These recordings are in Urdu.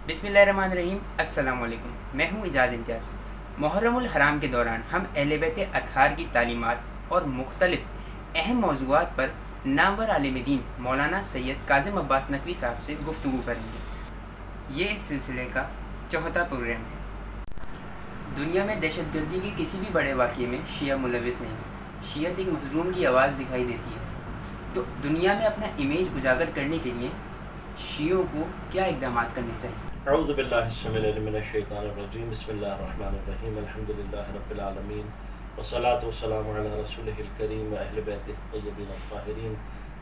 بسم اللہ الرحمن الرحیم۔ السلام علیکم، میں ہوں اعجاز امتیاز۔ محرم الحرام کے دوران ہم اہل بیت اطہار کی تعلیمات اور مختلف اہم موضوعات پر نامور عالم دین مولانا سید کاظم عباس نقوی صاحب سے گفتگو کریں گے۔ یہ اس سلسلے کا چوتھا پروگرام ہے۔ دنیا میں دہشت گردی کے کسی بھی بڑے واقعے میں شیعہ ملوث نہیں ہے۔ شیعت ایک مظلوم کی آواز دکھائی دیتی ہے، تو دنیا میں اپنا امیج اجاگر کرنے کے لیے شیعوں کو کیا اقدامات کرنے چاہیے؟ اعوذ باللہ السمیع العلیم من الشیطان الرجیم، بسم اللہ الرحمن الرحیم، الحمدللہ رب العالمین، والصلاة والسلام علی رسولہ الکریم و اہل بیتہ الطیبین الطاہرین،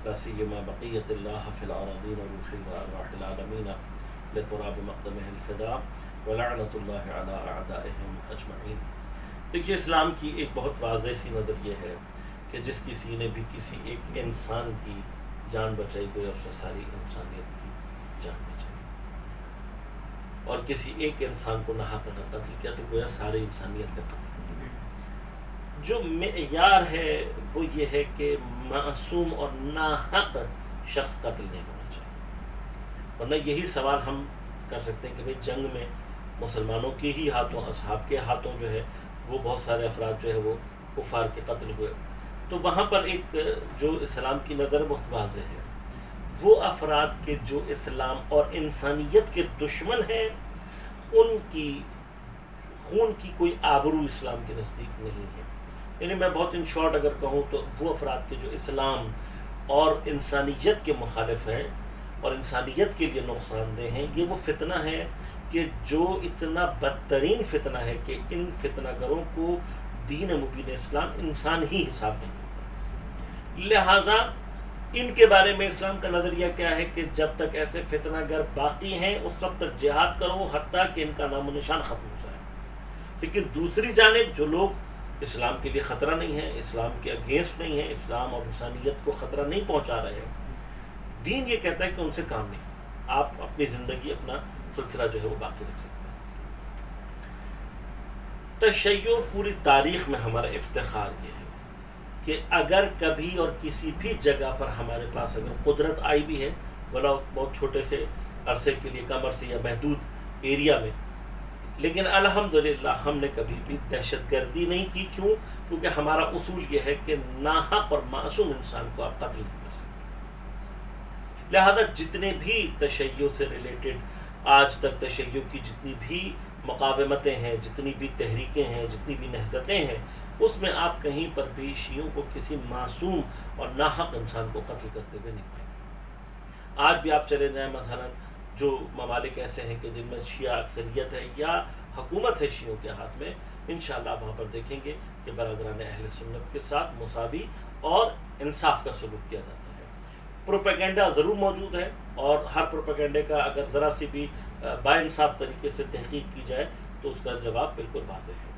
لا سیما بقیۃ اللہ فی الارضین روح و ارواح العالمین لتراب مقدمہ الفداء ولعنۃ اللہ علی اعدائہم اجمعین۔ دیکھیے، اسلام کی ایک بہت واضح سی نظر یہ ہے کہ جس کسی نے بھی کسی ایک انسان کی جان بچائی گئی، اس نے ساری انسانیت کی جان بچائی، اور کسی ایک انسان کو ناحق اگر قتل کیا تو گویا ساری انسانیت کا قتل کیا۔ جو معیار ہے وہ یہ ہے کہ معصوم اور ناحق شخص قتل نہیں ہونا چاہیے، ورنہ یہی سوال ہم کر سکتے ہیں کہ بھئی جنگ میں مسلمانوں کے ہی ہاتھوں، اصحاب کے ہاتھوں جو ہے وہ بہت سارے افراد جو ہے وہ کفار کے قتل ہوئے، تو وہاں پر ایک جو اسلام کی نظر بہت واضح ہے، وہ افراد کے جو اسلام اور انسانیت کے دشمن ہیں ان کی خون کی کوئی آبرو اسلام کے نزدیک نہیں ہے۔ یعنی میں بہت ان شارٹ اگر کہوں تو وہ افراد کے جو اسلام اور انسانیت کے مخالف ہیں اور انسانیت کے لیے نقصان دہ ہیں، یہ وہ فتنہ ہے کہ جو اتنا بدترین فتنہ ہے کہ ان فتنہ گروں کو دین مبین اسلام انسان ہی حساب نہیں ہوتا۔ لہٰذا ان کے بارے میں اسلام کا نظریہ کیا ہے کہ جب تک ایسے فتنہ گر باقی ہیں اس وقت تک جہاد کرو حتیٰ کہ ان کا نام و نشان ختم ہو جائے۔ لیکن دوسری جانب جو لوگ اسلام کے لیے خطرہ نہیں ہیں، اسلام کے اگینسٹ نہیں ہیں، اسلام اور انسانیت کو خطرہ نہیں پہنچا رہے ہیں، دین یہ کہتا ہے کہ ان سے کام نہیں، آپ اپنی زندگی اپنا سلسلہ جو ہے وہ باقی رکھ سکتے ہیں۔ تشیع پوری تاریخ میں ہمارا افتخار یہ ہے کہ اگر کبھی اور کسی بھی جگہ پر ہمارے پاس اگر قدرت آئی بھی ہے، بلا بہت چھوٹے سے عرصے کے لیے، کم عرصے یا محدود ایریا میں، لیکن الحمدللہ ہم نے کبھی بھی دہشت گردی نہیں کی۔ کیوں؟ کیونکہ ہمارا اصول یہ ہے کہ ناحق اور معصوم انسان کو آپ قتل نہیں کر سکتے۔ لہذا جتنے بھی تشیع سے ریلیٹڈ آج تک تشیع کی جتنی بھی مقاومتیں ہیں، جتنی بھی تحریکیں ہیں، جتنی بھی نہضتیں ہیں، اس میں آپ کہیں پر بھی شیعوں کو کسی معصوم اور ناحق انسان کو قتل کرتے ہوئے نہیں پائیں گے۔ آج بھی آپ چلے جائیں مثلا جو ممالک ایسے ہیں کہ جن میں شیعہ اکثریت ہے یا حکومت ہے شیعوں کے ہاتھ میں، انشاءاللہ وہاں پر دیکھیں گے کہ برادران اہل سنت کے ساتھ مساوی اور انصاف کا سلوک کیا جاتا ہے۔ پروپیگنڈا ضرور موجود ہے، اور ہر پروپیگنڈے کا اگر ذرا سی بھی با انصاف طریقے سے تحقیق کی جائے تو اس کا جواب بالکل واضح ہے۔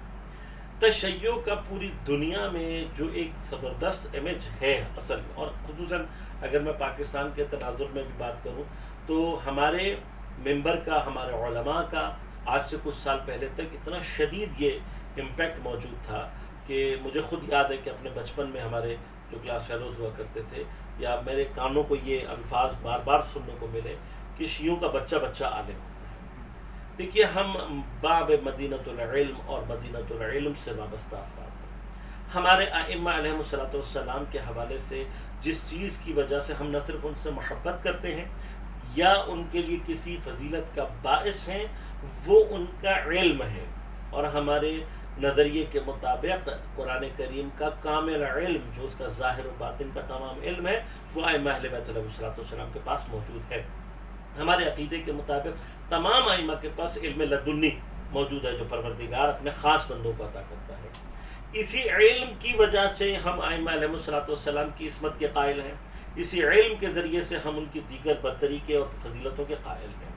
تشیع کا پوری دنیا میں جو ایک زبردست امیج ہے اصل میں، اور خصوصاً اگر میں پاکستان کے تناظر میں بھی بات کروں تو ہمارے ممبر کا، ہمارے علماء کا آج سے کچھ سال پہلے تک اتنا شدید یہ امپیکٹ موجود تھا کہ مجھے خود یاد ہے کہ اپنے بچپن میں ہمارے جو کلاس فیلوز ہوا کرتے تھے، یا میرے کانوں کو یہ الفاظ بار بار سننے کو ملے کہ شیعوں کا بچہ بچہ عالم ہوتا ہے۔ دیکھیے، ہم باب مدینۃ العلم اور مدینۃ العلم سے وابستہ افراد ہیں۔ ہمارے ائمہ علیہ السلام کے حوالے سے جس چیز کی وجہ سے ہم نہ صرف ان سے محبت کرتے ہیں یا ان کے لیے کسی فضیلت کا باعث ہیں، وہ ان کا علم ہے، اور ہمارے نظریے کے مطابق قرآن کریم کا کامل علم، جو اس کا ظاہر و باطن کا تمام علم ہے، وہ ائمہ اہل بیت علیہ السلام کے پاس موجود ہے۔ ہمارے عقیدے کے مطابق تمام ائمہ کے پاس علم لدنی موجود ہے جو پروردگار اپنے خاص بندوں کو عطا کرتا ہے۔ اسی علم کی وجہ سے ہم ائمہ علیہ السلام کی عصمت کے قائل ہیں، اسی علم کے ذریعے سے ہم ان کی دیگر برتری کے اور فضیلتوں کے قائل ہیں۔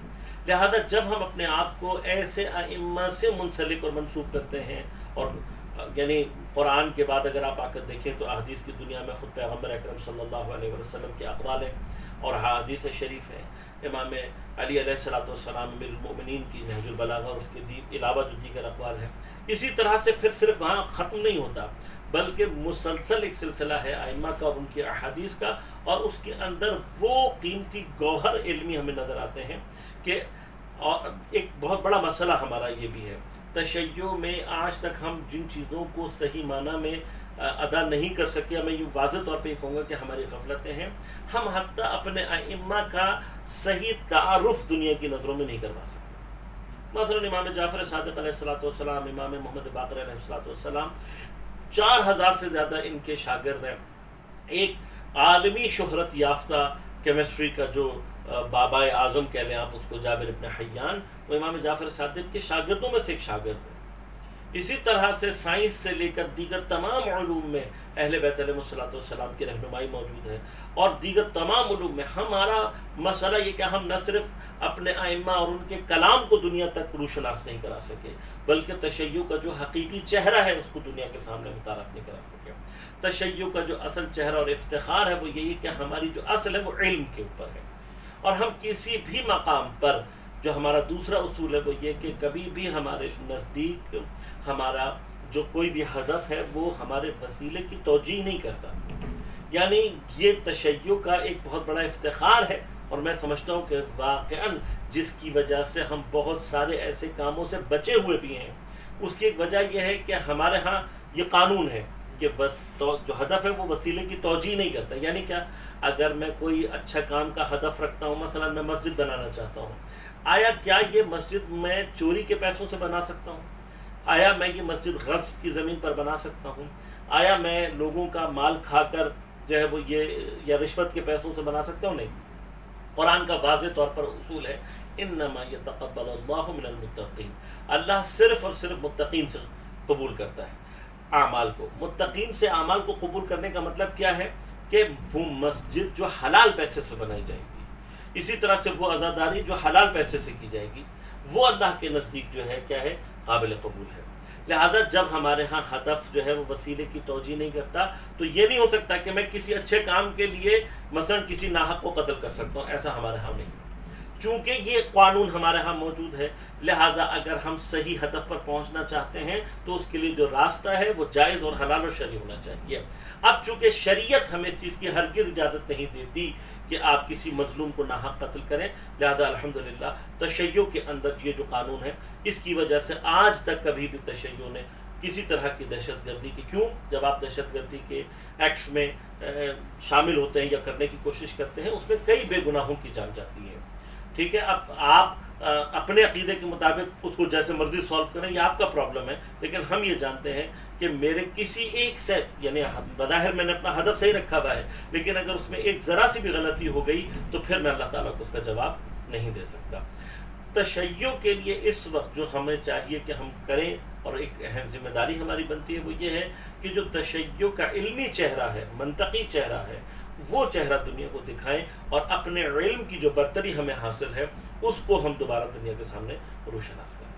لہذا جب ہم اپنے آپ کو ایسے ائمہ سے منسلک اور منسوب کرتے ہیں، اور یعنی قرآن کے بعد اگر آپ آ کر دیکھیں تو احادیث کی دنیا میں خود پیغمبر اکرم صلی اللہ علیہ وسلم کے اقوال ہیں اور حدیث شریف ہے، امام علی علیہ السلام امیر المؤمنین کی نہج البلاغہ اور اس کے علاوہ جو دیگر اقوال ہیں، اسی طرح سے پھر صرف وہاں ختم نہیں ہوتا، بلکہ مسلسل ایک سلسلہ ہے ائمہ کا اور ان کی احادیث کا، اور اس کے اندر وہ قیمتی گوہر علمی ہمیں نظر آتے ہیں کہ اور ایک بہت بڑا مسئلہ ہمارا یہ بھی ہے، تشیع میں آج تک ہم جن چیزوں کو صحیح معنی میں ادا نہیں کر سکے، میں یہ واضح طور پہ یہ کہوں گا کہ ہماری غفلتیں ہیں، ہم حتیٰ اپنے ائمہ کا صحیح تعارف دنیا کی نظروں میں نہیں کروا سکتے۔ مثلا امام جعفر صادق علیہ السلام، امام محمد باقر علیہ السلام، 4000 سے زیادہ ان کے شاگرد ہیں۔ ایک عالمی شہرت یافتہ کیمسٹری کا جو بابا اعظم کہہ لیں آپ اس کو، جابر ابن حیان، وہ امام جعفر صادق کے شاگردوں میں سے ایک شاگرد ہے۔ اسی طرح سے سائنس سے لے کر دیگر تمام علوم میں اہل بیت علیہ السلام کی رہنمائی موجود ہے، اور دیگر تمام علوم میں ہمارا مسئلہ یہ کہ ہم نہ صرف اپنے ائمہ اور ان کے کلام کو دنیا تک روشناس نہیں کرا سکے، بلکہ تشیع کا جو حقیقی چہرہ ہے اس کو دنیا کے سامنے متعارف نہیں کرا سکے۔ تشیع کا جو اصل چہرہ اور افتخار ہے وہ یہی کہ ہماری جو اصل ہے وہ علم کے اوپر ہے، اور ہم کسی بھی مقام پر جو ہمارا دوسرا اصول ہے وہ یہ کہ کبھی بھی ہمارے نزدیک ہمارا جو کوئی بھی ہدف ہے وہ ہمارے وسیلے کی توجیہ نہیں کرتا۔ یعنی یہ تشیع کا ایک بہت بڑا افتخار ہے، اور میں سمجھتا ہوں کہ واقعاً جس کی وجہ سے ہم بہت سارے ایسے کاموں سے بچے ہوئے بھی ہیں، اس کی ایک وجہ یہ ہے کہ ہمارے ہاں یہ قانون ہے کہ جو ہدف ہے وہ وسیلے کی توجیہ نہیں کرتا۔ یعنی کیا، اگر میں کوئی اچھا کام کا ہدف رکھتا ہوں، مثلا میں مسجد بنانا چاہتا ہوں، آیا کیا یہ مسجد میں چوری کے پیسوں سے بنا سکتا ہوں؟ آیا میں یہ مسجد غصب کی زمین پر بنا سکتا ہوں؟ آیا میں لوگوں کا مال کھا کر جو ہے وہ یہ یا رشوت کے پیسوں سے بنا سکتا ہوں؟ نہیں۔ قرآن کا واضح طور پر اصول ہے، انما یتقبل اللہ من المتقین، اللہ صرف اور صرف متقین سے قبول کرتا ہے اعمال کو۔ متقین سے اعمال کو قبول کرنے کا مطلب کیا ہے کہ وہ مسجد جو حلال پیسے سے بنائی جائے گی، اسی طرح سے وہ عزاداری جو حلال پیسے سے کی جائے گی، وہ اللہ کے نزدیک جو ہے کیا ہے، قابل قبول ہے۔ لہذا جب ہمارے ہاں ہدف جو ہے وہ وسیلے کی توجیہ نہیں کرتا، تو یہ نہیں ہو سکتا کہ میں کسی اچھے کام کے لیے مثلا کسی ناحق کو قتل کر سکتا ہوں، ایسا ہمارے ہاں نہیں۔ چونکہ یہ قانون ہمارے ہاں موجود ہے، لہذا اگر ہم صحیح ہدف پر پہنچنا چاہتے ہیں تو اس کے لیے جو راستہ ہے وہ جائز اور حلال اور شرعی ہونا چاہیے۔ اب چونکہ شریعت ہمیں اس چیز کی ہرگز اجازت نہیں دیتی کہ آپ کسی مظلوم کو ناحق قتل کریں، لہذا الحمدللہ تشیع کے اندر یہ جو قانون ہے، اس کی وجہ سے آج تک کبھی بھی تشیع نے کسی طرح کی دہشت گردی کی، کیوں، جب آپ دہشت گردی کے ایکٹس میں شامل ہوتے ہیں یا کرنے کی کوشش کرتے ہیں، اس میں کئی بے گناہوں کی جان جاتی ہے۔ ٹھیک ہے، اب آپ اپنے عقیدے کے مطابق اس کو جیسے مرضی سالو کریں، یہ آپ کا پرابلم ہے، لیکن ہم یہ جانتے ہیں کہ میرے کسی ایک سے، یعنی بظاہر میں نے اپنا ہدف صحیح رکھا ہوا ہے، لیکن اگر اس میں ایک ذرا سی بھی غلطی ہو گئی تو پھر میں اللہ تعالیٰ کو اس کا جواب نہیں دے سکتا۔ تشیع کے لیے اس وقت جو ہمیں چاہیے کہ ہم کریں، اور ایک اہم ذمہ داری ہماری بنتی ہے، وہ یہ ہے کہ جو تشیع کا علمی چہرہ ہے، منطقی چہرہ ہے، وہ چہرہ دنیا کو دکھائیں، اور اپنے علم کی جو برتری ہمیں حاصل ہے اس کو ہم دوبارہ دنیا کے سامنے روشناس کریں۔